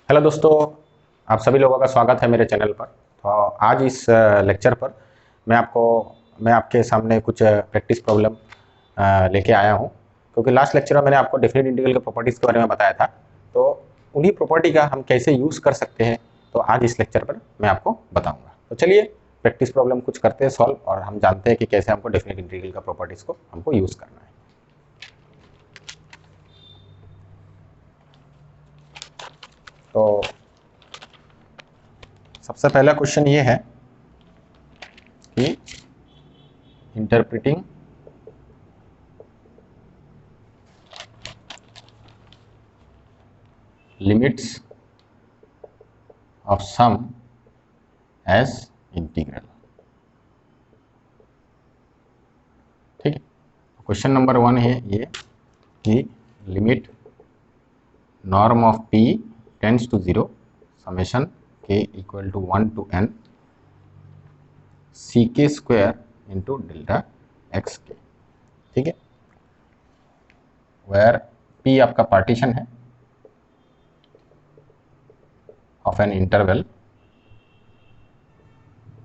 Hello दोस्तों, आप सभी लोगों का स्वागत है मेरे चैनल पर। तो आज इस लेक्चर पर मैं आपके सामने कुछ प्रैक्टिस प्रॉब्लम लेके आया हूँ, क्योंकि लास्ट लेक्चर में मैंने आपको डेफिनेट इंटीग्रल के प्रॉपर्टीज़ के बारे में बताया था। तो उन्हीं प्रॉपर्टी का हम कैसे यूज़ कर सकते हैं, तो आज इस लेक्चर पर मैं आपको बताऊँगा। तो चलिए प्रैक्टिस प्रॉब्लम कुछ करते हैं सॉल्व, और हम जानते हैं कि कैसे हमको डेफिनेट इंटीग्रल का प्रॉपर्टीज़ को हमको यूज़ करना है। तो सबसे पहला क्वेश्चन ये है कि interpreting limits of sum as integral. ठीक है, क्वेश्चन नंबर 1 है ये कि limit norm of p tends to 0 summation k equal to 1 to n ck square into delta x के। ठीक है, वेयर p आपका पार्टीशन है ऑफ एन इंटरवल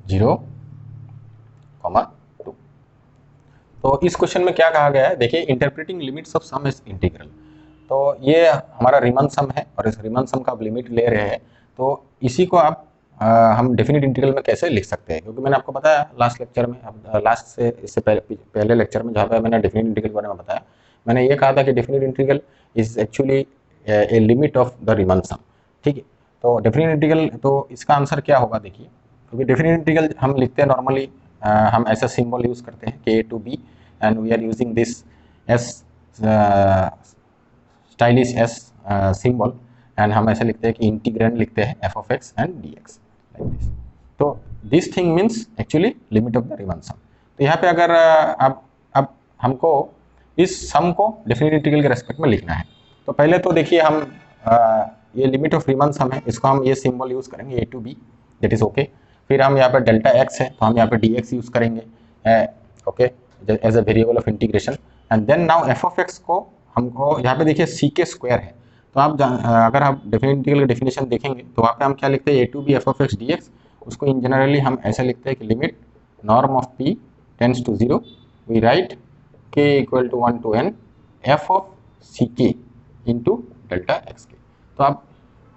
0, 2। तो इस क्वेश्चन में क्या कहा गया है, देखिए interpreting limits of sum as integral. तो ये हमारा रिमन सम है, और इस रिमन सम का आप लिमिट ले रहे हैं, तो इसी को आप हम डेफिनेट इंटीग्रल में कैसे लिख सकते हैं। क्योंकि मैंने आपको बताया लास्ट लेक्चर में, लास्ट से इससे पहले लेक्चर में जहाँ पे मैंने डेफिनेट इंटीग्रल के बारे में बताया, मैंने ये कहा था कि definite integral is actually a limit of the Riemann sum. ठीक है, तो डेफिनेट इंटीग्रल, तो इसका आंसर क्या होगा देखिए, क्योंकि डेफिनेट इंटीग्रल हम लिखते हैं नॉर्मली, हम ऐसा सिंबल यूज करते हैं k to b, and we are using this s stylish s symbol, and हम ऐसे लिखते हैं कि इंटीग्रेंड लिखते हैं f of x and dx like this. तो this thing means actually limit of the Riemann sum. तो यहाँ पे अगर अब हमको इस सम को डेफिनेट इंटीग्रल के रेस्पेक्ट में लिखना है, तो पहले तो देखिए हम ये लिमिट ऑफ रिमन सम है, इसको हम ये सिंबल यूज करेंगे a to b, that is okay. फिर हम यहाँ पे डेल्टा एक्स है, तो हम यहाँ पे dx यूज करेंगे, okay, as a variable of integration. And then now f of x को हमको यहाँ पे देखिए सी के स्क्वायर है, तो आप अगर आप डेफिनेट इंटीग्रल की डेफिनेशन देखेंगे तो वहाँ पे हम क्या लिखते हैं, a to b f of x d x. उसको इन जनरली हम ऐसे लिखते हैं कि limit norm of p tends to 0, we write k equal to 1 to n f of c k into delta x के। तो आप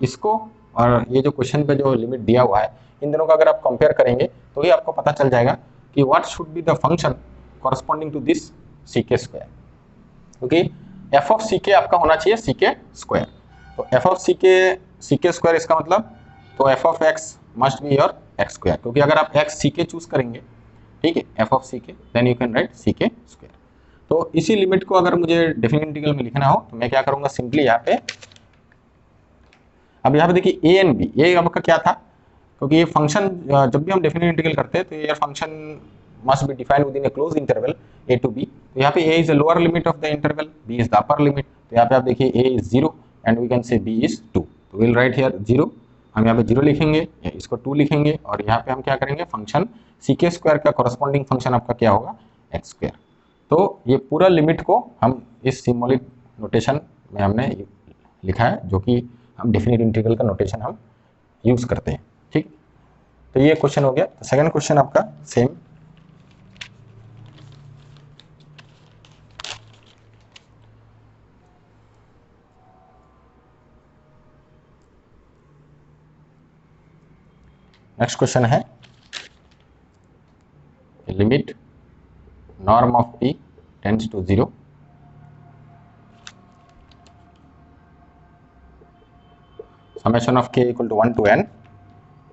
इसको और ये जो क्वेश्चन पे जो लिमिट दिया हुआ है, इन दोनों का अगर आप कंपेयर करेंगे तो ही आपको पता चल जाएगा कि what should be the function corresponding to this c k square. क्योंकि एफ ऑफ सी के आपका होना चाहिए सी के स्क्वायर। तो F of c k square, इसका मतलब तो F of x must be your x square, क्योंकि अगर आप एक्स सी के चूज करेंगे, ठीक है, एफ ऑफ सी के, then you can right C k square. तो इसी लिमिट को अगर मुझे डेफिनेट इंटीग्रल में लिखना हो तो मैं क्या करूंगा, सिंपली यहाँ पे, अब यहाँ पे देखिए ए एंड बी, ये आपका क्या था, क्योंकि ये फंक्शन जब भी हम डेफिनेट इंटीग्रल करते हैं तो ये function must be defined within a closed interval a to b। तो यहाँ पे a is the lower limit of the interval, b is the upper limit। तो यहाँ पे आप देखिए a is 0 and we can say b is 2। तो we'll write here 0, हम यहाँ पे 0 लिखेंगे, इसको 2 लिखेंगे, और यहाँ पे हम क्या करेंगे, फंक्शन sec स्क्वायर का कॉरस्पॉन्डिंग फंक्शन आपका क्या होगा, एक्स स्क्वायर। तो ये पूरा लिमिट को हम इस सिम्बॉलिक नोटेशन में हमने लिखा है, जो कि हम डेफिनेट इंटीग्रल का नोटेशन हम यूज करते हैं। ठीक, तो ये क्वेश्चन हो गया। सेकंड क्वेश्चन आपका सेम, नेक्स्ट क्वेश्चन है limit norm of p tends to 0 summation of k equal to 1 to n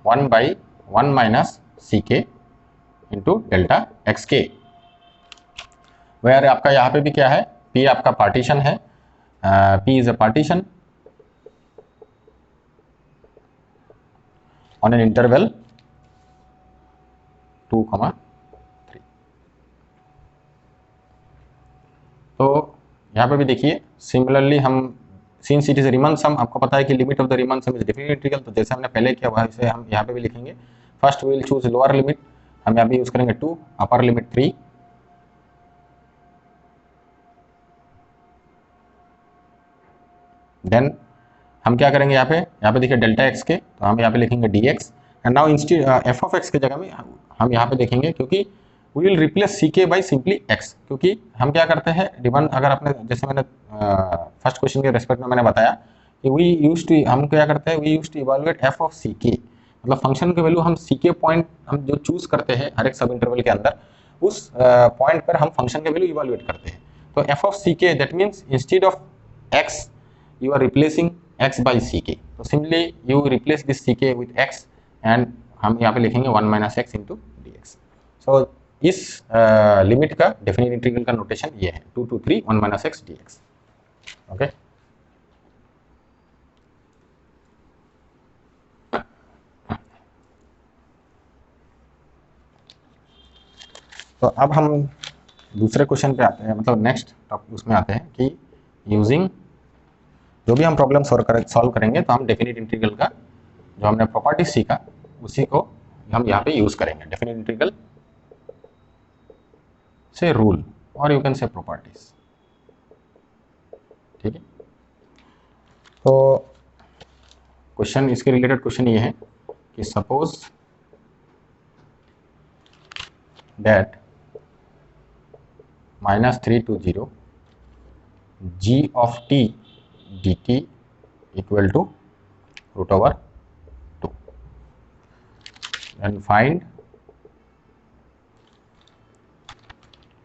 1 by 1 minus ck into delta x के। वेयर आपका यहाँ पे भी क्या है, p आपका पार्टीशन है, p is a partition on an interval 2, 3। तो यहाँ पे भी देखिए सिमिलरली हम, since it is Riemann sum, आपको पता है कि limit of the Riemann sum is definite integral, तो जैसे हमने पहले किया हुआ इसे हम यहाँ पे भी लिखेंगे। First we will choose lower limit, हम यहाँ पे यूज करेंगे 2, अपर लिमिट 3, देन हम क्या करेंगे यहाँ पे देखिए डेल्टा एक्स के, तो हम यहाँ पे लिखेंगे D x and now instead F of x के जगह में हम यहाँ पे देखेंगे, क्योंकि वी विल रिप्लेस सी के बाई सिंपली एक्स, क्योंकि हम क्या करते हैं रिबन, अगर आपने जैसे मैंने फर्स्ट क्वेश्चन के रेस्पेक्ट में मैंने बताया कि हम क्या करते हैं, we use to evaluate f of c k, मतलब फंक्शन के वैल्यू हम सी के पॉइंट हम जो चूज करते हैं हर एक सब इंटरवल के अंदर, उस पॉइंट पर हम फंक्शन के वैल्यू इवेलुएट करते हैं। तो एफ ऑफ सी के that means instead of x you are replacing x by ck, तो simply you replace this ck with x and हम यहाँ पे लिखेंगे 1 minus x into dx। so इस लिमिट का डेफिनेट इंटीग्रल का नोटेशन ये है 2 to 3 1 minus x dx। Okay, तो अब हम दूसरे क्वेश्चन पे आते हैं, मतलब नेक्स्ट टॉपिक उसमें आते हैं कि यूजिंग जो भी हम प्रॉब्लम सॉल्व करेंगे तो हम डेफिनेट इंटीग्रल का जो हमने प्रॉपर्टी सीखा उसी को हम यहाँ पे यूज करेंगे, डेफिनेट इंटीग्रल से रूल और यू कैन से प्रॉपर्टीज। ठीक है, तो क्वेश्चन इसके रिलेटेड क्वेश्चन ये है कि suppose that -3 to 0 g of t dt equal to √2 and find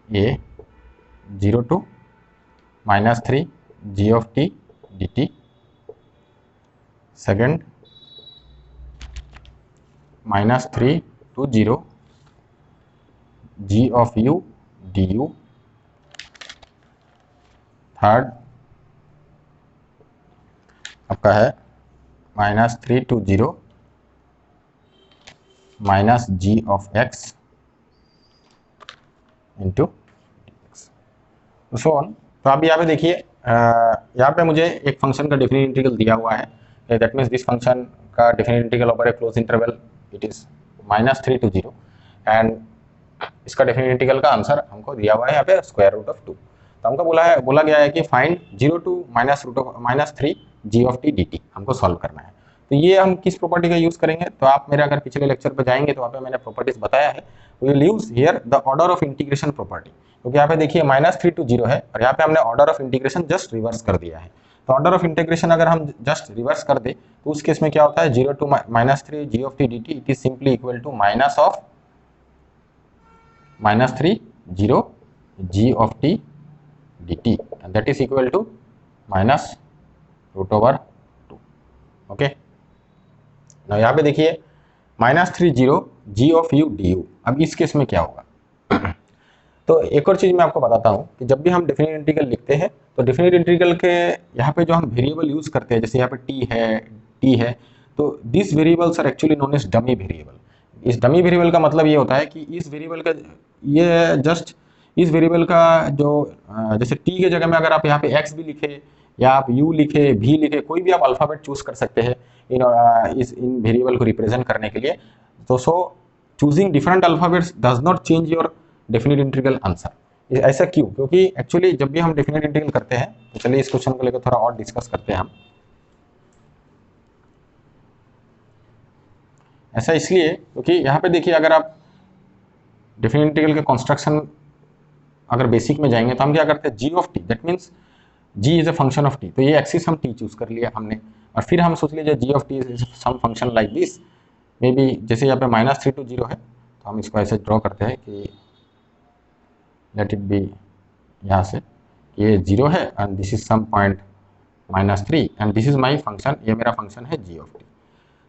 a 0 to -3 g of t dt, second -3 to 0 g of u du, third आपका है -3 to 0 -g of x into x, so on. तो आप यहाँ पे देखिए यहाँ पे मुझे एक फंक्शन का डेफिनेट इंटीग्रल दिया हुआ है, दैट मीन्स दिस फंक्शन का definite integral over A close interval it is -3 to 0 and इसका डेफिनेट इंटीग्रल का आंसर हमको दिया हुआ है यहाँ पे √2। तो हमको बोला गया है कि find 0 to -3 g of t dt हमको सॉल्व करना है। तो ये हम किस प्रॉपर्टी का यूज करेंगे, तो आप मेरे अगर पिछले लेक्चर पर जाएंगे तो वहाँ पे मैंने प्रॉपर्टीज बताया है, we will use here the order of integration property, क्योंकि यहाँ पे देखिए -3 to 0 है और यहाँ पे हमने order of integration just reverse कर दिया है। तो ऑर्डर ऑफ इंटीग्रेशन अगर हम जस्ट रिवर्स कर दे तो उस केस में क्या होता है, 0 to -3 g of t dt it is simply equal to -3 0 g of t dt and that is equal to -√2। Okay, ना यहाँ पे देखिए -3 0 g of u du, अब इस केस में क्या होगा तो एक और चीज मैं आपको बताता हूँ कि जब भी हम डेफिनेट इंटीग्रल लिखते हैं तो डेफिनेट इंटीग्रल के यहाँ पे जो हम वेरिएबल यूज करते हैं, जैसे यहाँ पे t है, तो this variables are actually known as dummy variable. इस डमी वेरिएबल का मतलब ये होता है कि इस वेरिएबल का ये जस्ट इस वेरिएबल का जो जैसे t के जगह में अगर आप यहाँ पे x भी लिखे या आप u लिखे v लिखे, कोई भी आप अल्फाबेट चूज कर सकते हैं इन वेरिएबल को रिप्रेजेंट करने के लिए। तो so choosing different alphabets does not change your definite integral answer. ऐसा क्यों, क्योंकि एक्चुअली जब भी हम डेफिनेट इंटीग्रल करते हैं, तो चलिए इस क्वेश्चन को लेकर थोड़ा और डिस्कस करते हैं हम। ऐसा इसलिए क्योंकि यहाँ पे देखिए अगर आप डेफिनेट इंटीग्रल के कंस्ट्रक्शन अगर बेसिक में जाएंगे तो हम क्या करते हैं, g of t that means g is a function of t, तो ये एक्सिस हम t चूज कर लिया हमने और फिर हम सोच लीजिए g of t is some function like this, maybe जैसे यहाँ पे -3 to 0 है तो हम इसको ऐसे ड्रॉ करते हैं कि लेट इट बी यहाँ से ये 0 है and this is some point -3 and this is my function, ये मेरा फंक्शन है g ऑफ t।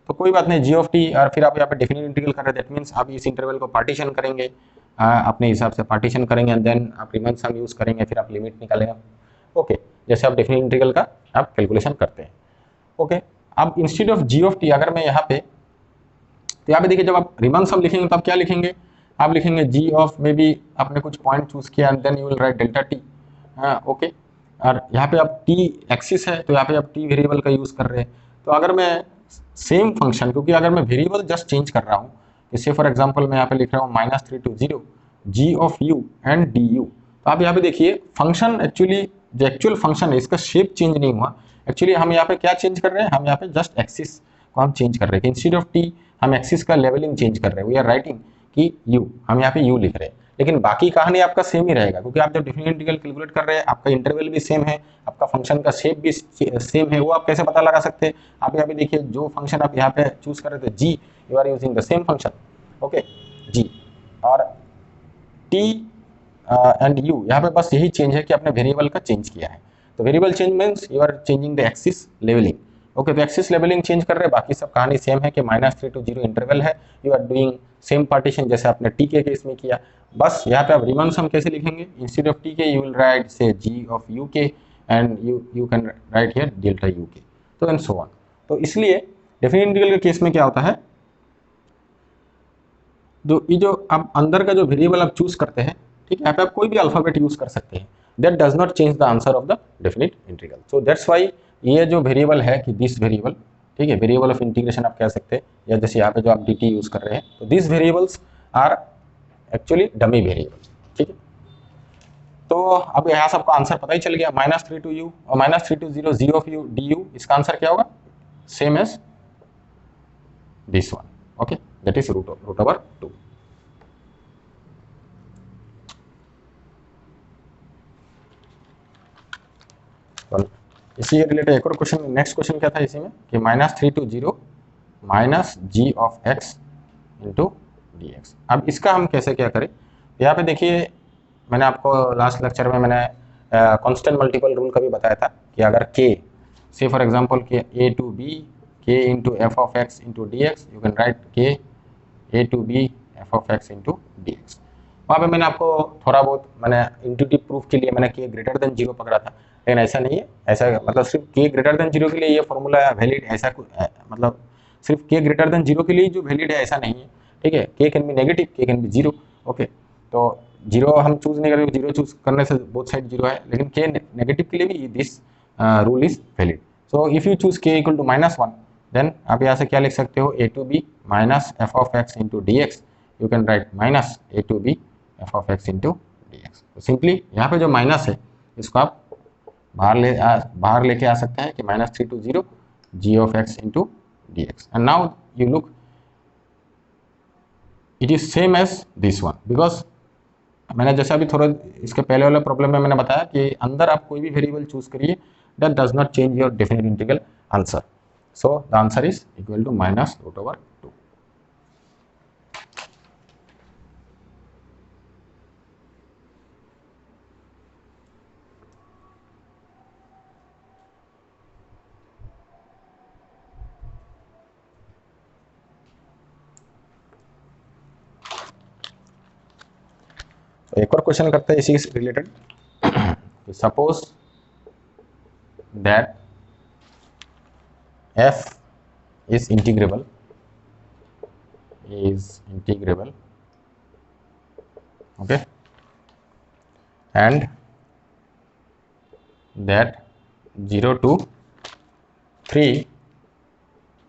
तो कोई बात नहीं, g ऑफ t और फिर आप यहाँ पे डेफिनेट इंटीग्रल कर रहे हैं, दैट मीन्स आप इस इंटरवल को पार्टीशन करेंगे, अपने हिसाब से पार्टीशन करेंगे एंड देन आप रिमन सम यूज करेंगे, फिर आप लिमिट निकालेंगे। ओके, जैसे आप डेफिनेट इंटीग्रल का आप कैलकुलेशन करते हैं। ओके, अब instead of g of t अगर मैं यहाँ पे, तो यहाँ पे देखिए जब आप रिमन सम लिखेंगे तो आप क्या लिखेंगे, आप लिखेंगे g ऑफ मे बी आपने कुछ पॉइंट चूज किया and then you will write delta t। Okay, और यहाँ पे आप t एक्सिस है तो यहाँ पे आप t वेरिएबल का यूज कर रहे हैं। तो अगर मैं सेम फंक्शन, क्योंकि अगर मैं वेरिएबल जस्ट चेंज कर रहा हूँ, जैसे फॉर एग्जांपल मैं यहाँ पे लिख रहा हूँ -3 to 0 g of u and du, तो आप यहाँ पे देखिए फंक्शन एक्चुअली जो एक्चुअल फंक्शन है इसका शेप चेंज नहीं हुआ, एक्चुअली हम यहाँ पे क्या चेंज कर रहे हैं, हम यहाँ पे जस्ट एक्सिस को हम चेंज कर रहे हैं। इंस्टेड ऑफ टी हम एक्सिस का लेवलिंग चेंज कर रहे हैं। वी आर राइटिंग कि यू, हम यहाँ पे यू लिख रहे हैं, लेकिन बाकी कहानी आपका सेम ही रहेगा, क्योंकि आप जब डिफरेंशियल इंटीग्रल कैलकुलेट कर रहे हैं आपका इंटरवल भी सेम है, आपका फंक्शन का शेप भी सेम है। वो आप कैसे पता लगा सकते हैं, आप यहाँ पे देखिए जो फंक्शन आप यहाँ पे चूज कर रहे थे g, you are using the same function, okay g, और टी एंड यू यहाँ पे बस यही चेंज है कि आपने वेरिएबल का चेंज किया है। तो variable change means you are changing the axis labelling, okay. तो एक्सिस लेवलिंग चेंज कर रहे हैं, बाकी सब कहानी सेम है कि -3 to 0 इंटरवल है। You are doing same partition जैसे आपने टी के केस में किया। बस यहाँ पे आप रिमन सम कैसे लिखेंगे, इंस्टेड ऑफ टी के यू विल राइट से जी ऑफ यू के and you can right here delta U के, तो एंड सो ऑन। तो इसलिए डेफिनेट इंटीग्रल के केस में क्या होता है, जो आप अंदर का जो वेरिएबल आप चूज करते हैं, ठीक है, यहाँ पे आप कोई भी अल्फाबेट यूज कर सकते हैं, that does not change the answer of the definite integral. So that's why ये जो वेरिएबल है कि दिस वेरिएबल, ठीक है, वेरिएबल ऑफ इंटीग्रेशन आप कह सकते हैं, या जैसे यहाँ पे जो आप dt यूज कर रहे हैं, तो this variables are actually dummy variable, ठीक है। तो अब यहाँ सबको आंसर पता ही चल गया, -3 to u और -3 to 0 g of u d u, इसका आंसर क्या होगा, same as this one, okay, that is root over 2। इसी रिलेटेड एक और क्वेश्चन, नेक्स्ट क्वेश्चन क्या था इसी में कि -3 to 0 -g of x into d x. अब इसका हम कैसे क्या करें, यहाँ पे देखिए मैंने आपको लास्ट लेक्चर में मैंने कांस्टेंट मल्टीपल रूल का भी बताया था कि अगर k से फॉर एग्जांपल कि a to b k into f of x into d x, you can write k a to b f of x into d x. वहाँ पे मैंने आपको थोड़ा बहुत मैंने इंट्यूटिव प्रूफ के लिए मैंने k ग्रेटर देन 0 पकड़ा था, लेकिन ऐसा नहीं है, ऐसा मतलब सिर्फ k ग्रेटर देन 0 के लिए ये फॉर्मूला वैलिड, ऐसा मतलब सिर्फ k ग्रेटर देन 0 के लिए जो वैलिड है ऐसा नहीं है, ठीक है। k can be negative, k can be 0, okay. तो 0 हम चूज नहीं करेंगे, 0 चूज करने से बोथ साइड 0 है, लेकिन k नेगेटिव के लिए भी this rule is valid. So if you choose k equal to -1, then आप यहाँ से क्या लिख सकते हो, a to b minus f of x into d x, you can write minus a to b f of x into d x. तो simply यहाँ पे जो माइनस है इसको आप बाहर लेके आ सकते हैं कि -3 to 0 g of x into d x, and now you look it is same as this one, because मैंने जैसा अभी थोड़ा इसके पहले वाले प्रॉब्लम में मैंने बताया कि अंदर आप कोई भी वेरिएबल चूज करिए, that does not change your definite integral answer. So the answer is equal to -√2। एक और क्वेश्चन करते हैं इसी से related. Suppose that f is integrable, okay, and that 0 to 3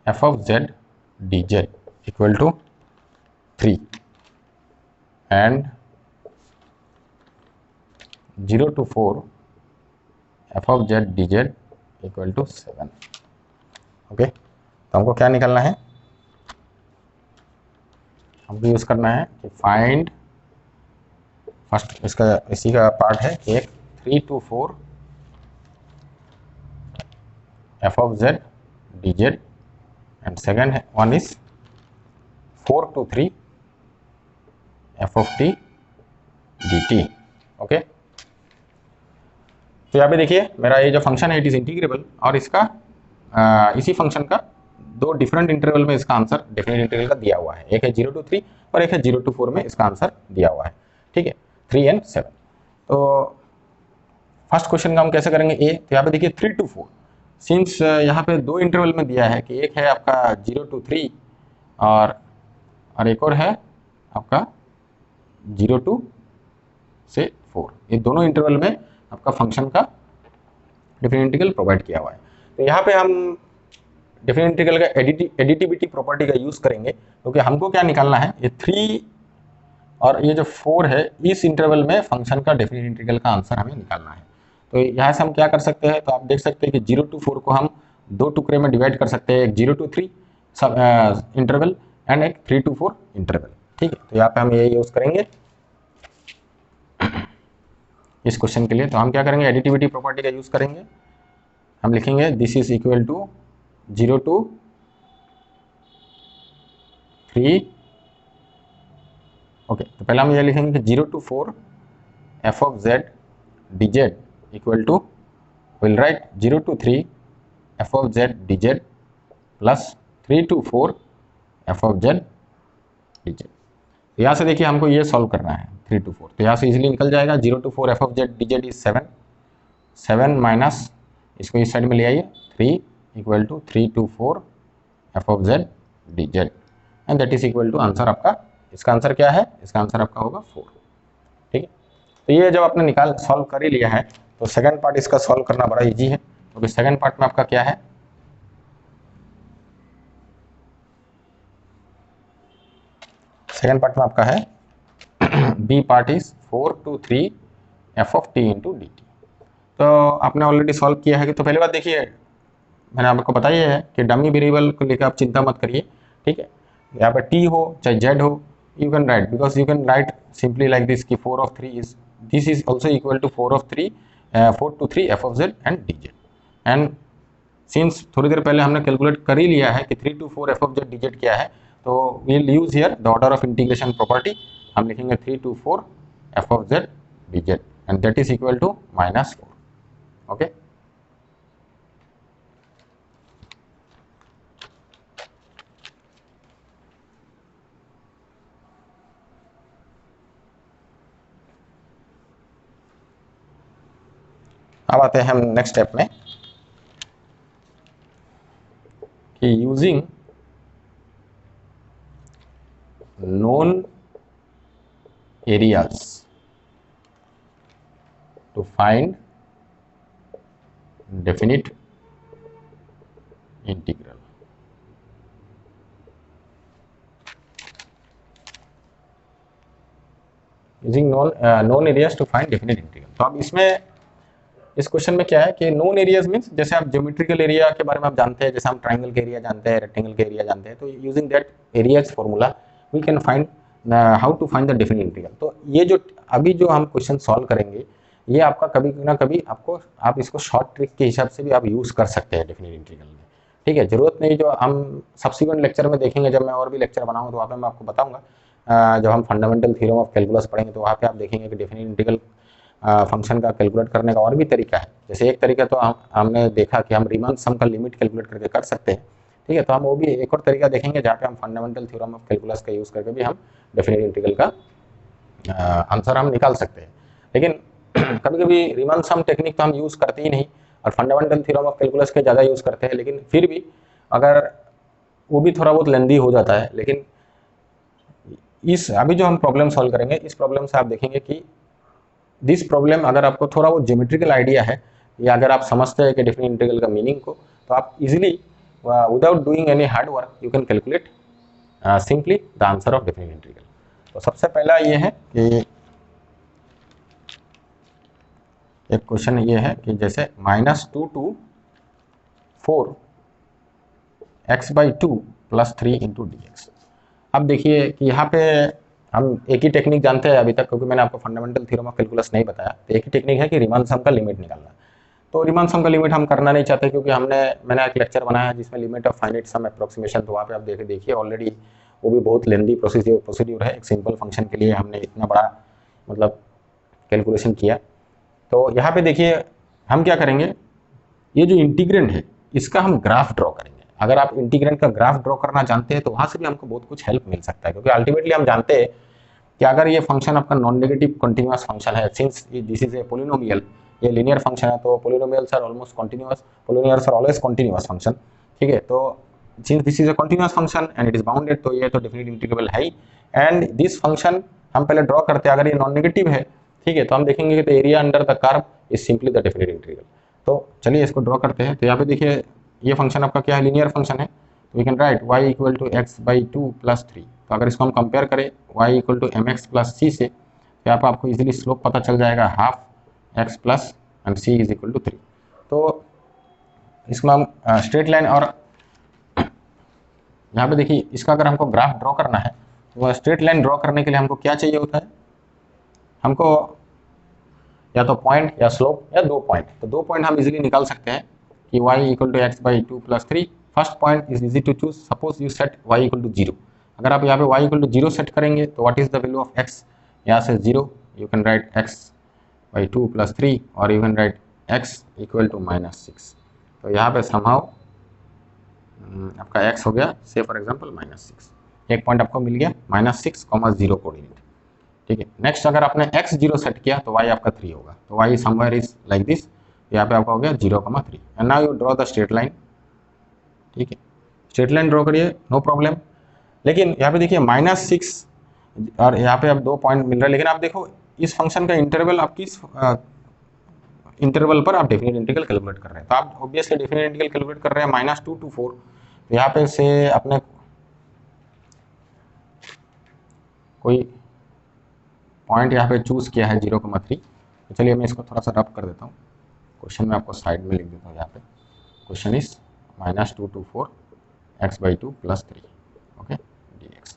f of z dz equal to 3 and 0 to 4 f of z dz equal to 7, okay. तो हमको क्या निकालना है, हमको यूज करना है कि फाइंड, फर्स्ट इसका इसी का पार्ट है कि एक 3 to 4 f of z dz and second one is 4 to 3 f of t dt, okay. तो यहाँ पे देखिए मेरा ये जो फंक्शन है इट इज इंटीग्रेबल, और इसका इसी फंक्शन का दो डिफरेंट इंटरवल में इसका आंसर डेफिनेट इंटीग्रल का दिया हुआ है, एक है 0 to 3 और एक है 0 to 4 में इसका आंसर दिया हुआ है, ठीक है, 3 and 7। तो फर्स्ट क्वेश्चन का हम कैसे करेंगे ए, तो यहाँ पे देखिए 3 to 4, सिंस यहाँ पे दो इंटरवल में दिया है कि एक है आपका 0 to 3 और एक और है आपका 0 to 4, ये दोनों इंटरवल में आपका फंक्शन का डेफिनेट इंटीग्रल प्रोवाइड किया हुआ है। तो यहाँ पे हम डेफिनेट इंटीग्रल का एडिटिविटी प्रॉपर्टी का यूज करेंगे, क्योंकि हमको क्या निकालना है, ये 3 और ये जो 4 है इस इंटरवल में फंक्शन का डेफिनेट इंटीग्रल का आंसर हमें निकालना है। तो यहाँ से हम क्या कर सकते हैं, तो आप देख सकते हैं कि 0 to 4 को हम दो टुकड़े में डिवाइड कर सकते हैं, एक 0 to 3 सब इंटरवल एंड एक 3 to 4 इंटरवल। ठीक है, तो यहाँ पे हम ये यूज़ करेंगे इस क्वेश्चन के लिए। तो हम क्या करेंगे, एडिटिविटी प्रॉपर्टी का यूज़ करेंगे। हम लिखेंगे this is equal to 0 to 3। Okay, तो पहले हम ये लिखेंगे कि 0 to 4 f of z dz equal to, will write 0 to 3 f of z dz plus 3 to 4 f of z dz। तो यहाँ से देखिए हमको ये सॉल्व करना है 3 to 4, तो यहाँ से इजीली निकल जाएगा। 0 to 4 f of z dz is 7 minus इसको इस साइड में ले आइए 3 equal to 3 to 4 f of z dz and that is equal to answer आपका, इसका आंसर क्या है, इसका आंसर आपका होगा 4। ठीक है, तो ये जब आपने सॉल्व कर ही लिया है तो सेकंड पार्ट इसका सॉल्व करना बड़ा इजी है, क्योंकि सेकंड पार्ट में आपका क्या है, सेकंड पार्ट में आपका है b part is 4 to 3 f of t into d t. तो आपने ऑलरेडी सॉल्व किया है कि, तो पहली बात देखिए मैंने आपको बताया है कि डमी वेरिएबल को लेकर आप चिंता मत करिए। ठीक है, यहाँ पर t हो चाहे z हो, you can write, because you can write simply like this कि 4 of 3 is, this is also equal to 4 to 3 f of z and dz। And since थोड़ी देर पहले हमने कैलकुलेट कर ही लिया है कि 3 to 4 f of z dz क्या है, तो we'll use here the order of integration property। हम लिखेंगे 3 to 4 f of z dz and that is equal to -4। Okay, अब आते हैं हम नेक्स्ट स्टेप में कि using known areas to find definite integral। Using known areas to find definite integral। तो अब इसमें इस क्वेश्चन में क्या है कि नोन एरियाज मीन्स जैसे आप ज्योमेट्रिकल एरिया के बारे में आप जानते हैं, जैसे हम ट्राइंगल के एरिया जानते हैं, रेक्टेंगल के एरिया जानते हैं, तो using that area's formula we can find how to find the definite integral. तो ये जो अभी जो हम क्वेश्चन सॉल्व करेंगे ये आपका कभी ना कभी आपको, आप इसको शॉर्ट ट्रिक के हिसाब से भी आप यूज़ कर सकते हैं डेफिनिट इंटीग्रल में। ठीक है, जरूरत नहीं, जो हम सब्सिक्वेंट लेक्चर में देखेंगे, जब मैं और भी लेक्चर बनाऊंगा तो वहाँ पे मैं आपको बताऊंगा। जब हम फंडामेंटल थ्योरम ऑफ कैलकुलस पढ़ेंगे तो वहाँ पे आप देखेंगे कि डेफिनिट इंटीग्रल फंक्शन का कैलकुलेट करने का और भी तरीका है। जैसे एक तरीका तो हमने देखा कि हम रीमान सम का लिमिट कैलकुलेट करके कर सकते हैं। ठीक है, तो हम वो भी एक और तरीका देखेंगे जहाँ पे हम फंडामेंटल थ्योरम ऑफ कैलकुलस का यूज़ करके भी हम डेफिनिट इंटीग्रल का आंसर हम निकाल सकते हैं। लेकिन कभी कभी रीमान सम टेक्निक तो हम यूज़ करते ही नहीं और फंडामेंटल थ्योरम ऑफ कैलकुलस के ज़्यादा यूज़ करते हैं, लेकिन फिर भी अगर वो भी थोड़ा बहुत लेंदी हो जाता है। लेकिन इस अभी जो हम प्रॉब्लम सॉल्व करेंगे, इस प्रॉब्लम से आप देखेंगे कि दिस प्रॉब्लम अगर आपको थोड़ा वो ज्योमेट्रिकल आइडिया है या अगर आप समझते हैं कि डेफिनिट इंटीग्रल का मीनिंग को, तो आप easily without doing any hard work you can calculate simply the answer of definite integral. तो सबसे पहला ये है कि एक क्वेश्चन ये है कि जैसे -2 to 4 x/2 + 3 × dx। अब देखिए कि यहाँ पे हम एक ही टेक्निक जानते हैं अभी तक, क्योंकि मैंने आपको फंडामेंटल थ्योरम ऑफ कैलकुलस नहीं बताया, तो एक ही टेक्निक है कि रीमान सम का लिमिट निकालना। तो रीमान सम का लिमिट हम करना नहीं चाहते, क्योंकि मैंने एक लेक्चर बनाया है जिसमें limit of finite sum approximation, तो वहाँ पे आप देखिए ऑलरेडी वो भी बहुत लेंदी प्रोसीड्यूर है। एक सिंपल फंक्शन के लिए हमने इतना बड़ा मतलब कैलकुलेशन किया। तो यहाँ पे देखिए हम क्या करेंगे, ये जो इंटीग्रेंड है इसका हम ग्राफ ड्रॉ करेंगे। अगर आप इंटीग्रेंड का ग्राफ ड्रॉ करना जानते हैं तो वहाँ से भी हमको बहुत कुछ हेल्प मिल सकता है, क्योंकि अल्टीमेटली हम जानते हैं कि अगर ये फंक्शन आपका नॉन नेगेटिव कंटिन्यूअस फंक्शन है, since this is a polynomial, ये लीनियर फंक्शन है, तो polynomials are almost continuous, polynomials are always continuous function. ठीक है, तो since this is a continuous function and it is bounded, तो ये तो डेफिनिट इंटीग्रेबल है ही। एंड दिस फंक्शन हम पहले ड्रॉ करते हैं, अगर ये नॉन नेगेटिव है, ठीक है, तो हम देखेंगे कि area under the curve is simply the definite integral. तो चलिए इसको ड्रॉ करते हैं। तो यहाँ पे देखिए ये फंक्शन आपका क्या है, लीनियर फंक्शन है, तो we can right y = x/2 + 3। तो अगर इसको हम कंपेयर करें y = mx + c से, तो यहाँ पर आपको इजीली स्लोप पता चल जाएगा, ½ x + and c is equal to 3। तो इसमें हम स्ट्रेट लाइन, और यहाँ पे देखिए इसका अगर हमको ग्राफ ड्रॉ करना है तो स्ट्रेट लाइन ड्रॉ करने के लिए हमको क्या चाहिए होता है, हमको या तो पॉइंट या स्लोप या 2 पॉइंट। तो 2 पॉइंट हम इजीली निकाल सकते हैं कि y equal to x by 2 plus 3। First point is easy to choose, suppose you set y equal to 0। अगर आप यहाँ पे y इक्वल टू 0 सेट करेंगे तो what is the value of x, यहाँ से 0, you can write x by 2 plus 3 और you can write x equal to -6। तो यहाँ पे समहाउ आपका x हो गया से फॉर एग्जांपल -6, एक पॉइंट आपको मिल गया -6, 0 कोऑर्डिनेट। ठीक है, नेक्स्ट अगर आपने x 0 सेट किया तो y आपका 3 होगा, तो y somewhere is like this, यहाँ पे आपका हो गया 0,3। And now you draw the straight line. ठीक है, स्ट्रेट लाइन ड्रॉ करिए, नो प्रॉब्लम। लेकिन यहाँ पे देखिए -6 और यहाँ पे अब 2 पॉइंट मिल रहा है, लेकिन आप देखो इस फंक्शन का इंटरवल आप किस इंटरवल पर आप डेफिनेट इंटीग्रल कैलकुलेट कर रहे हैं। तो आप ऑब्वियसली डेफिनेट इंटीग्रल कैलकुलेट कर रहे हैं -2 to 4। तो यहाँ पे से अपने कोई पॉइंट यहाँ पे चूज किया है 0,3। तो चलिए मैं इसको थोड़ा सा रब कर देता हूँ, क्वेश्चन में आपको साइड में लिख देता हूँ। यहाँ पे question is -2 to 4 x by 2 plus 3 okay dx।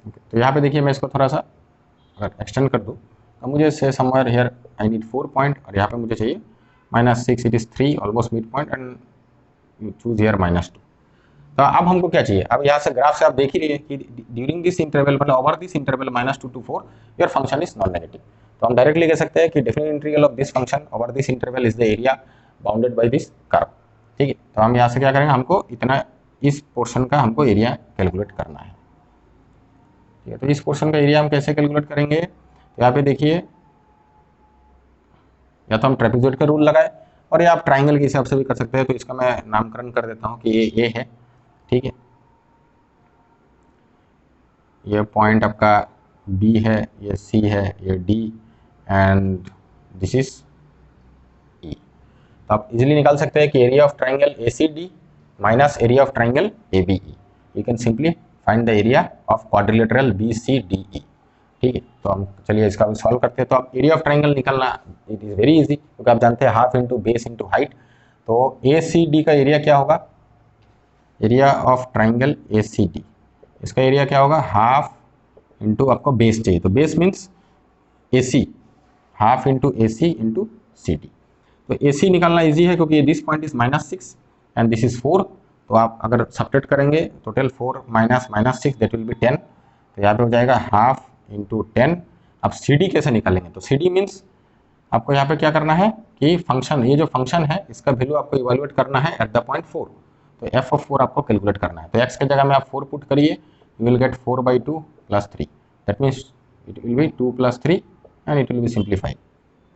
Okay, तो यहाँ पे देखिए मैं इसको थोड़ा सा अगर एक्सटेंड कर दूँ तो मुझे से somewhere here I need 4 point, और यहाँ पे मुझे चाहिए -6, it is 3 almost mid point, and you choose here -2। तो अब हमको क्या चाहिए, अब यहाँ से ग्राफ से आप देख ही रही है कि ड्यूरिंग दिस इंटरवल, मतलब over this interval -2 to 4 your function is non negative. तो हम डायरेक्टली कह सकते हैं कि definite integral of this function over this interval is the area bounded by this curve. ठीक है, तो हम यहाँ से क्या करेंगे, हमको इतना इस पोर्शन का हमको एरिया कैलकुलेट करना है। ठीक है, तो इस पोर्शन का एरिया हम कैसे कैलकुलेट करेंगे, तो यहाँ पे देखिए या तो हम ट्रेपेजॉइड का रूल लगाए, और या आप ट्राइंगल के हिसाब से भी कर सकते हैं। तो इसका मैं नामकरण कर देता हूँ कि ये है। ठीक है, ये पॉइंट आपका B है, ये C है, ये D and this is E। तो आप इजीली निकाल सकते हैं कि area of triangle ACD minus area of triangle ABE, you can simply find the area of quadrilateral BCDE। ठीक है, तो हम चलिए इसका भी सॉल्व करते हैं। तो आप एरिया ऑफ ट्राइंगल निकालना इट इज़ वेरी इजी, क्योंकि आप जानते हैं half into base into height. तो ACD का एरिया क्या होगा, एरिया ऑफ ट्राइंगल ACD, इसका एरिया क्या होगा, हाफ इंटू आपको बेस चाहिए, तो base means AC, half into AC into CD। तो AC निकालना इजी है क्योंकि this point is -6 and this is 4। तो आप अगर सब्ट्रैक्ट करेंगे total 4 minus -6 that will B 10। तो यहाँ पे हो जाएगा हाफ इंटू 10। अब CD कैसे निकालेंगे, तो CD मीन्स आपको यहाँ पे क्या करना है कि फंक्शन, ये जो फंक्शन है इसका वैल्यू आपको इवेलुएट करना है एट द पॉइंट 4। तो f ऑफ 4 आपको कैलकुलेट करना है। तो x की जगह में आप 4 पुट करिए, you will gate 4/2 plus 3, that means it will B 2 plus 3 and it will B simplified.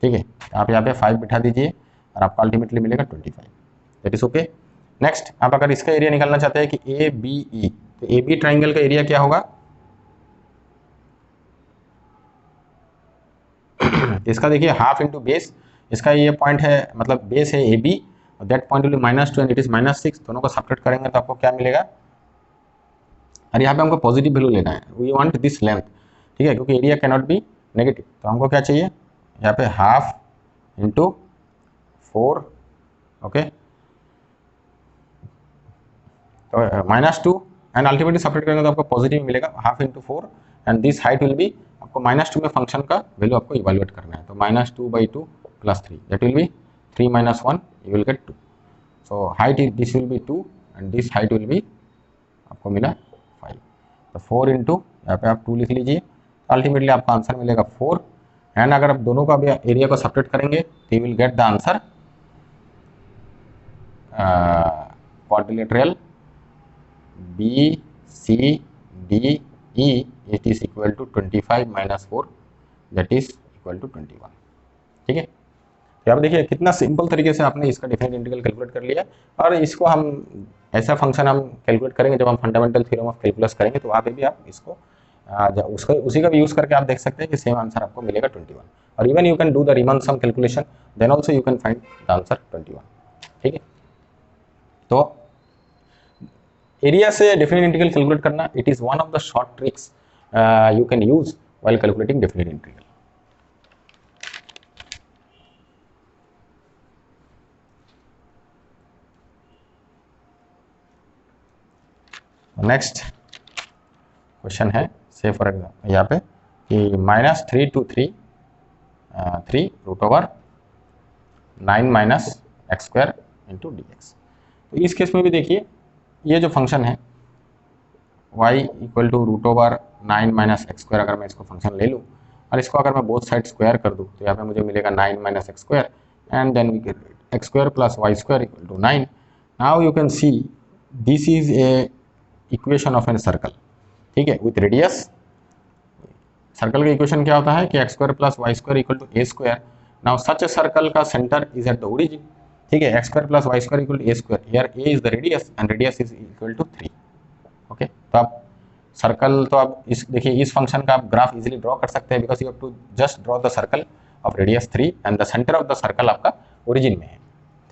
ठीक है, आप यहाँ पे 5 बिठा दीजिए और आपका अल्टीमेटली मिलेगा 25, दैट इज ओके। नेक्स्ट आप अगर इसका एरिया निकालना चाहते हैं कि ABE, तो AB ट्राइंगल का एरिया क्या होगा, इसका देखिए हाफ इंटू बेस, इसका ये पॉइंट है मतलब बेस है AB, that point will be -2 and it is -6। दोनों को सब्ट्रैक्ट करेंगे तो आपको क्या मिलेगा, और यहाँ पे हमको पॉजिटिव वैल्यू लेना है, वी वांट दिस लेंथ। ठीक है, क्योंकि area can not be negative. तो हमको क्या चाहिए, यहाँ पे हाफ इंटू 4 ओके, तो -2 एंड अल्टीमेटली सब्ट्रैक्ट करेंगे तो आपको पॉजिटिव मिलेगा, half into 4 and this height will be, आपको -2 में फंक्शन का वैल्यू आपको इवेलुएट करना है। तो -2/2 plus 3 that will B 3 - 1, you will gate 2। So height is this will be 2 and this height will be आपको मिला 5। तो 4 इंटू यहाँ पे आप 2 लिख लीजिए, अल्टीमेटली आपका आंसर मिलेगा 4। एंड अगर आप दोनों का भी एरिया को सब्ट्रैक्ट करेंगे तो you will get the answer quadrilateral BCDE, it is equal to 25 - 4 that is equal to 21। ठीक है, तो आप देखिए कितना सिंपल तरीके से आपने इसका डेफिनेट इंटीग्रल कैलकुलेट कर लिया। और इसको हम ऐसा फंक्शन हम कैलकुलेट करेंगे जब हम फंडामेंटल थ्योरम ऑफ कैलकुलस करेंगे, तो वहाँ पे भी आप इसको उसको उसी का भी यूज करके आप देख सकते हैं कि सेम आंसर आपको मिलेगा 21। और even you can do the Riemann sum calculation, then also you can find the answer 21। ठीक है, तो एरिया से डेफिनेट इंटीग्रल कैलकुलेट करना, it is one of the short tricks you can use while calculating definite integral. Next question है, say for example यहाँ पे कि -3 to 3 3√9 - x² into dx। तो इस केस में भी देखिए ये जो फंक्शन है y इक्वल टू √9 - x², अगर मैं इसको फंक्शन ले लूँ और इसको अगर मैं बोथ साइड स्क्वायर कर दूँ तो यहाँ पे मुझे मिलेगा 9 - x² and then we get x² + y² equal to 9। Now you can see this is a equation of an circle, ठीक है, विथ रेडियस। सर्कल का इक्वेशन क्या होता है कि x² + y² equal to a²। Now such a circle का centre is at the origin, ठीक है, x² + y² equal to a²। Here a is the radius and radius is equal to 3। Okay, तो आप circle, तो आप इस देखिए इस फंक्शन का आप ग्राफ इजीली ड्रॉ कर सकते हैं, because you have to just draw the circle of radius 3 and the centre of the circle आपका ओरिजिन में है,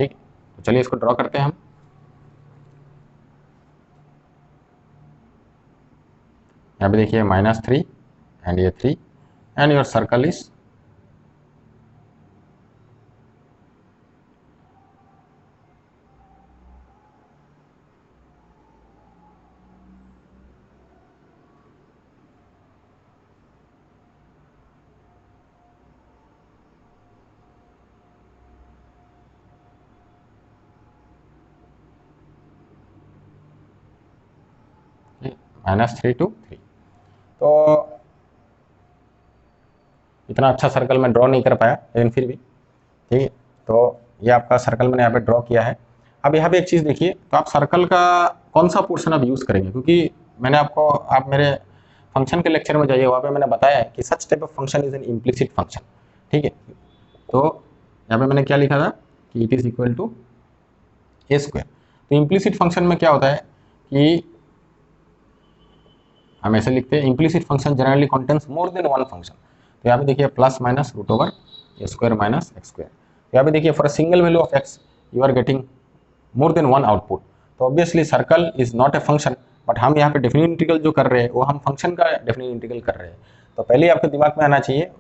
ठीक है। तो चलिए इसको ड्रॉ करते हैं हम। यहाँ पे देखिए -3 एंड ये 3 and your circle is -3 to 3। तो इतना अच्छा सर्कल मैं ड्रॉ नहीं कर पाया, लेकिन फिर भी ठीक है। तो ये आपका सर्कल मैंने यहाँ पे ड्रॉ किया है। अब यहाँ पे एक चीज़ देखिए, तो आप सर्कल का कौन सा पोर्शन आप यूज़ करेंगे, क्योंकि मैंने आपको, आप मेरे फंक्शन के लेक्चर में जाइए, वहाँ पे मैंने बताया है कि such type of function is an implicit function, ठीक है। तो यहाँ पे मैंने क्या लिखा था कि it is equal to a²। तो इम्प्लिसिट फंक्शन में क्या होता है कि हम ऐसे लिखते हैं, इम्प्लिसिट फंक्शन जनरली कंटेन्स मोर देन वन फंक्शन। तो यहाँ पे देखिए +- √a² - x²। तो यहाँ पे देखिए for a single value of x you are getting more than one output. तो obviously circle is not a function, but हम यहाँ पे डेफिनिट इंटीग्रल जो कर रहे हैं वो हम फंक्शन का डेफिनिट इंटीग्रल कर रहे हैं। तो पहले आपके दिमाग में आना चाहिए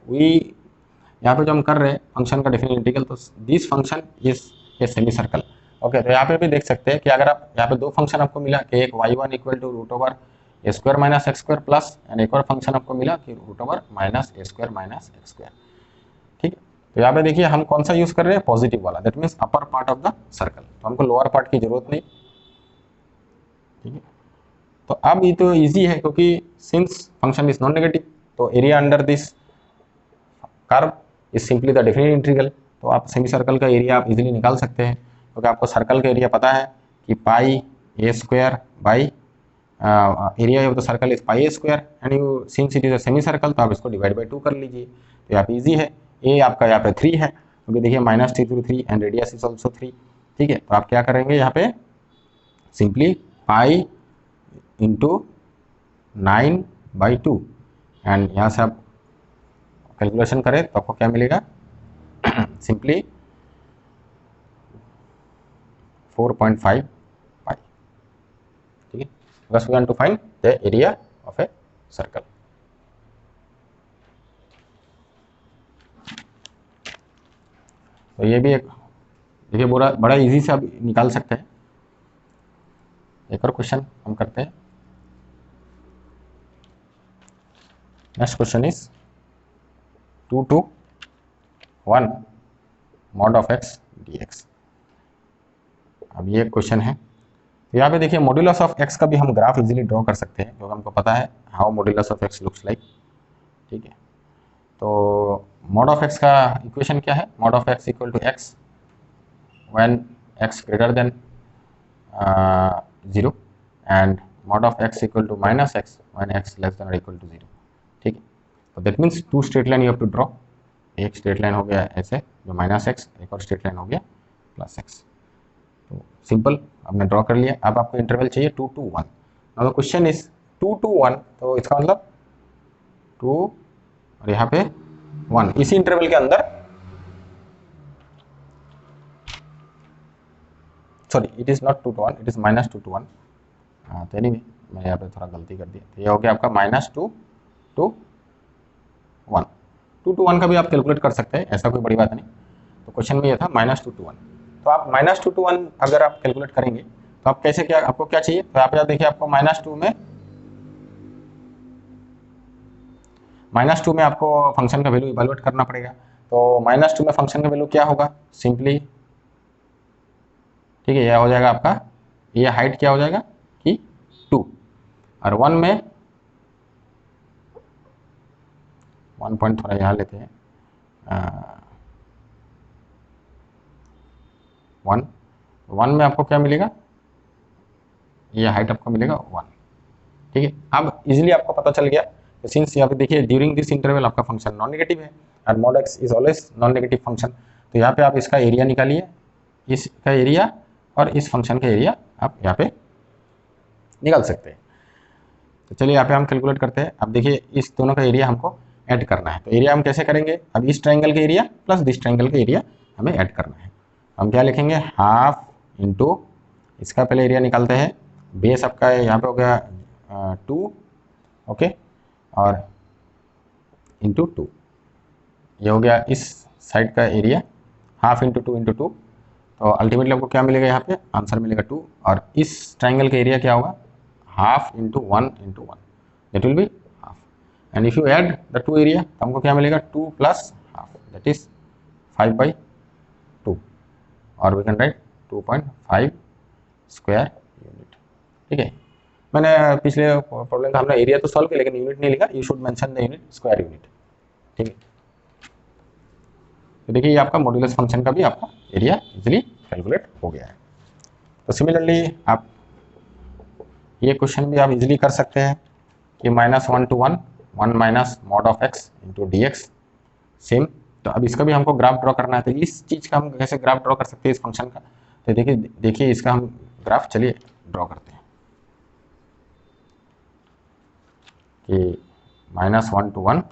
यहाँ पे जो हम कर रहे हैं फंक्शन का डेफिनिट इंटीग्रल, तो this function is a semi circle. Okay, तो यहाँ पे भी देख सकते हैं कि अगर आप यहाँ पे दो फंक्शन आपको मिला कि एक y1 equal to √a² - x² plus and एक और फंक्शन आपको मिला कि √a² - x², ठीक है। तो यहाँ पे देखिए हम कौन सा यूज कर रहे हैं, पॉजिटिव वाला, that means upper part of the circle. तो हमको लोअर पार्ट की जरूरत नहीं, ठीक है। तो अब ये तो इजी है, क्योंकि since function is non negative, तो area under this curve is simply the definite integral. तो आप सेमी सर्कल का एरिया आप इजीली निकाल सकते हैं, क्योंकि आपको सर्कल का एरिया पता है कि πa² by area of the circle is πa² and you since it is a semi circle, तो आप इसको डिवाइड बाई 2 कर लीजिए। तो यहाँ पे ईजी है, ए आपका यहाँ पे 3 है, क्योंकि देखिए -3 to 3 and radius is also 3, ठीक है। तो आप क्या करेंगे यहाँ पे सिंपली पाई इंटू 9/2 एंड यहाँ से आप कैलकुलेशन करें तो आपको क्या मिलेगा, सिंपली 4.5 पाई, ठीक है। बस we want to find the area of a circle. तो ये भी एक देखिए बड़ा इजी से आप निकाल सकते हैं। एक और क्वेश्चन हम करते हैं। Next question is 2 to 1 mod of x dx। अब ये क्वेश्चन है, तो यहाँ पे देखिए मॉड्यूलस ऑफ x का भी हम ग्राफ इजीली ड्रॉ कर सकते हैं, क्योंकि हमको पता है how modulus of x looks like, ठीक है। तो मॉड ऑफ x का इक्वेशन क्या है, mod of x equal to x when x greater than 0 and mod of x equal to -x when x less than और equal to 0, ठीक है। तो that means 2 straight line you have to draw. एक straight line हो गया ऐसे जो -x, एक और स्ट्रेट लाइन हो गया +x। तो सिंपल हमने ड्रॉ कर लिया। अब आपको इंटरवल चाहिए 2 to 1। Now the question is 2 to 1, तो इसका मतलब 2 और यहाँ पे 1, इसी इंटरवल के अंदर, sorry it is not 2 to 1, it is -2 to 1। तो एनीवे मैं यहाँ पे थोड़ा गलती कर दिया। तो ये हो गया आपका -2 to 1। 2 to 1 का भी आप कैलकुलेट कर सकते हैं, ऐसा कोई बड़ी बात नहीं। तो क्वेश्चन में ये था -2 to 1। तो आप -2 to 1 अगर आप कैलकुलेट करेंगे तो आप कैसे, क्या आपको क्या चाहिए, तो यहाँ पे देखिए आपको -2 में आपको फंक्शन का वैल्यू इवेलुएट करना पड़ेगा। तो -2 में फंक्शन का वैल्यू क्या होगा, सिंपली ठीक है, यह हो जाएगा आपका, ये हाइट क्या हो जाएगा कि 2, और 1 में 1 पॉइंट थोड़ा यहाँ लेते हैं, 1 में आपको क्या मिलेगा, ये हाइट आपको मिलेगा 1। ठीक है, अब इजीली आपको पता चल गया, सिंस यहाँ पे देखिए ड्यूरिंग दिस इंटरवल आपका फंक्शन नॉन नेगेटिव है और mod x is always non negative function, तो यहाँ पे आप इसका एरिया निकालिए, इसका एरिया और इस फंक्शन का एरिया आप यहाँ पे निकाल सकते हैं। तो चलिए यहाँ पे हम कैलकुलेट करते हैं। अब देखिए इस दोनों का एरिया हमको ऐड करना है, तो एरिया हम कैसे करेंगे, अब इस ट्रायंगल का एरिया प्लस दिस ट्रायंगल का एरिया हमें ऐड करना है। हम क्या लिखेंगे, हाफ इंटू, इसका पहले एरिया निकालते हैं, बेस आपका यहाँ पे हो गया 2, ओके, और इंटू 2, ये हो गया इस साइड का एरिया, हाफ इंटू 2 इंटू 2, तो अल्टीमेटली आपको क्या मिलेगा, यहाँ पे आंसर मिलेगा 2, और इस ट्राइंगल का एरिया क्या होगा, half into 1 into 1, that will be half, and if you add the 2 area तो हमको क्या मिलेगा, 2 प्लस हाफ, दैट इज 5/2, और we can write 2.5 square unit. ठीक है, मैंने पिछले प्रॉब्लम का हमने एरिया तो सॉल्व किया लेकिन यूनिट नहीं लिखा, you should mention the unit, square unit. ठीक है, तो देखिए ये आपका मॉड्यूलस फंक्शन का भी आपका एरिया इजीली कैलकुलेट हो गया है। तो सिमिलरली आप ये क्वेश्चन भी आप इजीली कर सकते हैं कि -1 to 1 1 minus mod of x into d x, same. तो अब इसका भी हमको ग्राफ ड्रॉ करना है, तो इस चीज़ का हम कैसे ग्राफ ड्रॉ कर सकते हैं इस फंक्शन का, तो देखिए इसका हम ग्राफ चलिए ड्रॉ करते हैं कि -1 to 1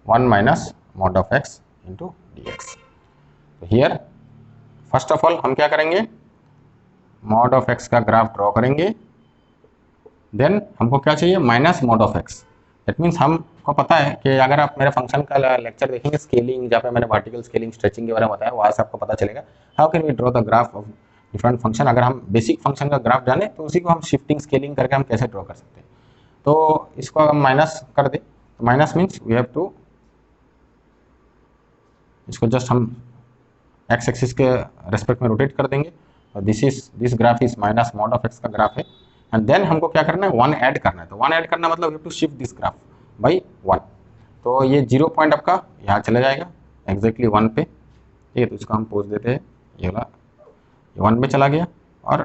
1 minus mod of x into d x. तो हियर फर्स्ट ऑफ ऑल हम क्या करेंगे, मॉड ऑफ x का ग्राफ ड्रॉ करेंगे, देन हमको क्या चाहिए, minus mod of x। That means हमको पता है कि अगर आप मेरे फंक्शन का लेक्चर देखेंगे स्केलिंग, जहाँ पे मैंने वर्टिकल स्केलिंग स्ट्रेचिंग के बारे में बताया, वहाँ से आपको पता चलेगा how can we draw the graph of different function. अगर हम बेसिक फंक्शन का ग्राफ जाने तो उसी को हम शिफ्टिंग स्केलिंग करके हम कैसे ड्रॉ कर सकते हैं। तो इसको हम माइनस कर दें, तो minus means we have to, इसको जस्ट हम एक्स एक्सिस के रेस्पेक्ट में रोटेट कर देंगे, और this graph is minus mod of x का ग्राफ है, एंड देन हमको क्या करना है, 1 ऐड करना है। तो 1 ऐड करना मतलब you have to shift this graph by 1, तो ये 0 पॉइंट आपका यहाँ चला जाएगा एग्जैक्टली 1 पे। ठीक है, तो इसको हम पोज देते हैं, ये वाला 1 पे चला गया, और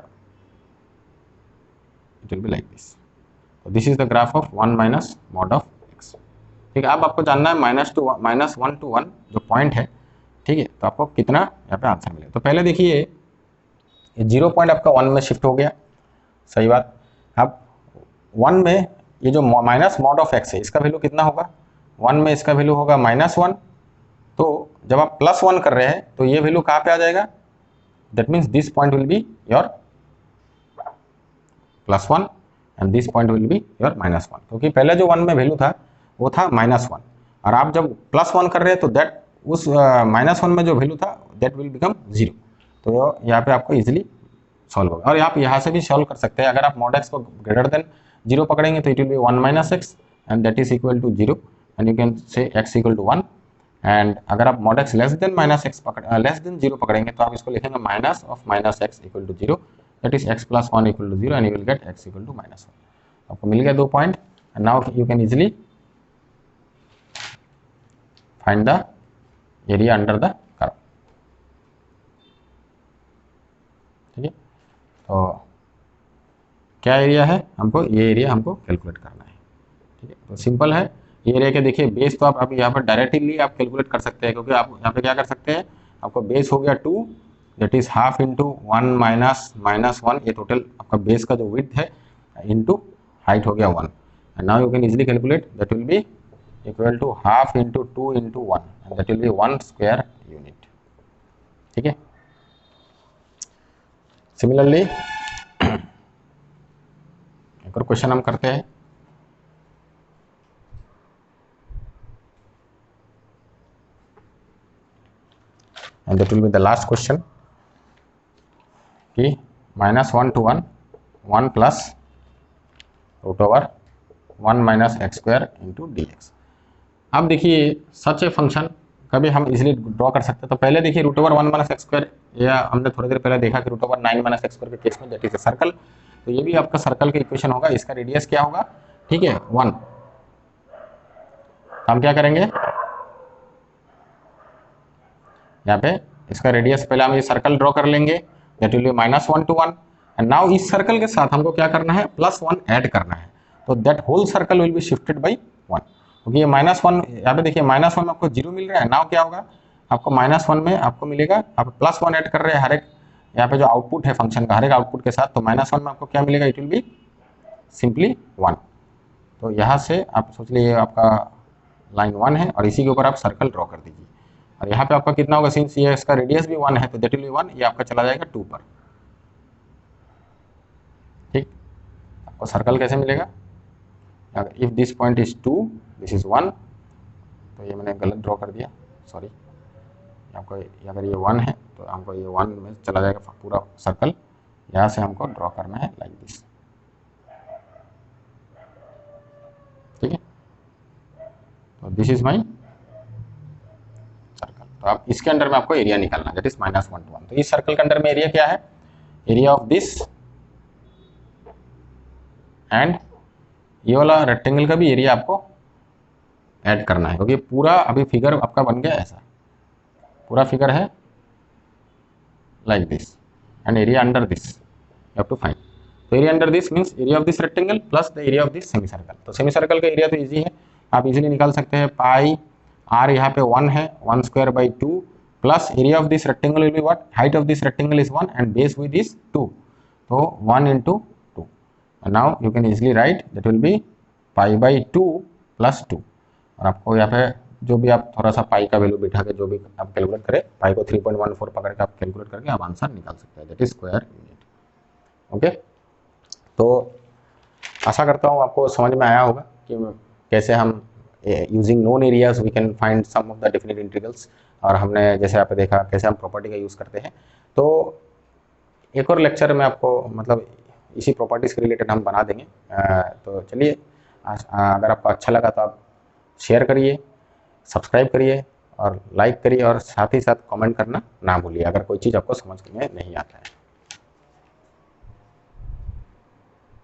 it will be like this. तो this is the graph of 1 minus mod of x. ठीक है, अब आपको जानना है -1 to 1 जो पॉइंट है, ठीक है, तो आपको कितना यहाँ पे आंसर मिलेगा। तो पहले देखिए ये 0 पॉइंट आपका 1 में शिफ्ट हो गया, सही बात। अब 1 में ये जो माइनस मॉड ऑफ एक्स है, इसका वैल्यू कितना होगा, 1 में इसका वैल्यू होगा -1, तो जब आप +1 कर रहे हैं तो ये वैल्यू कहाँ पे आ जाएगा, that means this point will be your +1 and this point will be your -1, क्योंकि पहले जो 1 में वैल्यू था वो था -1, और आप जब +1 कर रहे हैं तो दैट उस -1 में जो वैल्यू था दैट विल बिकम 0। तो यहाँ पे आपको इजीली सॉल्व होगा, और आप यहाँ से भी सॉल्व कर सकते हैं। अगर आप mod x को ग्रेटर देन 0 पकड़ेंगे तो it will be 1 minus x and that is equal to 0, and you can say x equal to 1। And अगर आप mod x less than less than 0 पकड़ेंगे तो आप इसको लिखेंगे minus of minus x equal to 0, that is x plus 1 equal to 0, and you will get x equal to -1। आपको मिल गया 2 point, and now you can easily find the area under the curve. ठीक है, तो क्या area है, हमको ये एरिया हमको कैलकुलेट करना है। ठीक है, तो सिंपल है ये एरिया के, देखिए बेस तो आप यहाँ पर डायरेक्टली आप कैलकुलेट कर सकते हैं, क्योंकि आप यहाँ पे क्या कर सकते हैं, आपको बेस हो गया 2, that is half into 1 minus -1, ये टोटल आपका बेस का जो विड्थ है, इंटू हाइट हो गया 1, and now you can easily calculate, that will be equal to half into 2 into 1, and that will be 1 square unit. ठीक है, सिमिलरली एक और क्वेश्चन हम करते हैं। And that will be the last question. कि -1 to 1 1 plus √1 minus x square into d x. अब देखिए सच ए फंक्शन कभी हम इजीली ड्रॉ कर सकते हैं। तो पहले देखिए √1 माइनस एक्स स्क्वायर, या हमने थोड़ी देर पहले देखा कि √9 माइनस एक्स स्क्वायर के केस में दैट इज ए सर्कल। तो ये भी आपका सर्कल का इक्वेशन होगा, इसका रेडियस क्या होगा, ठीक है 1। हम क्या करेंगे, यहाँ पे इसका रेडियस पहले हम ये सर्कल ड्रॉ कर लेंगे, that will be -1 to 1। And now इस सर्कल के साथ हमको क्या करना है, +1 ऐड करना है। तो that whole circle will be shifted by 1, क्योंकि ये -1 यहाँ पे देखिए -1 में आपको 0 मिल रहा है। नाउ क्या होगा, आपको -1 में आपको मिलेगा, आप +1 ऐड कर रहे हैं हर एक यहाँ पे जो आउटपुट है फंक्शन का, हर एक आउटपुट के साथ। तो -1 में आपको क्या मिलेगा, इट विल बी सिंपली 1। तो यहाँ से आप सोच लीजिए आपका लाइन 1 है और इसी के ऊपर आप सर्कल ड्रॉ कर दीजिए। और यहाँ पे आपका कितना होगा, सिंस ये इसका रेडियस भी 1 है तो दैट विल बी 1, ये आपका चला जाएगा 2 पर। ठीक, आपको सर्कल कैसे मिलेगा, if this point is 2 this is 1, तो ये मैंने गलत ड्रॉ कर दिया, सॉरी। आपको अगर ये 1 है तो हमको ये 1 में चला जाएगा पूरा सर्कल। यहाँ से हमको ड्रॉ करना है लाइक दिस, ठीक है। तो दिस इज माई सर्कल। तो आप इसके अंदर में आपको एरिया निकालना है, दैट इज -1 to 1। तो इस सर्कल के अंदर में एरिया क्या है, एरिया ऑफ दिस, एंड ये वाला रेक्टेंगल का भी एरिया आपको ऐड करना है, क्योंकि पूरा अभी फिगर आपका बन गया ऐसा, पूरा फिगर है like this, and area under this you have to find. तो area under this means area of this rectangle plus the area of this semi circle. तो सेमी सर्कल का एरिया तो इजी है, आप इजीली निकाल सकते हैं। पाई आर यहाँ पे 1 है, 1/2 plus area of this rectangle will be what, height of this rectangle is 1 and base width is 2, तो 1 × 2। Now you can easily write that will be π/2 + 2। और आपको यहाँ पे जो भी आप थोड़ा सा पाई का वैल्यू बिठा के जो भी आप कैलकुलेट करें, पाई को 3.14 पकड़ के आप कैलकुलेट करके आप आंसर निकाल सकते हैं, that is square unit. Okay, तो आशा करता हूँ आपको समझ में आया होगा कि कैसे हम using known areas we can find some of the definite integrals. और हमने जैसे आपने देखा कैसे हम प्रॉपर्टी का यूज़ करते हैं। तो एक और लेक्चर में आपको मतलब इसी प्रॉपर्टीज़ के रिलेटेड हम बना देंगे। तो चलिए, अगर आपको अच्छा लगा तो आप शेयर करिए, सब्सक्राइब करिए और लाइक करिए, और साथ ही साथ कमेंट करना ना भूलिए अगर कोई चीज़ आपको समझ में नहीं आता है।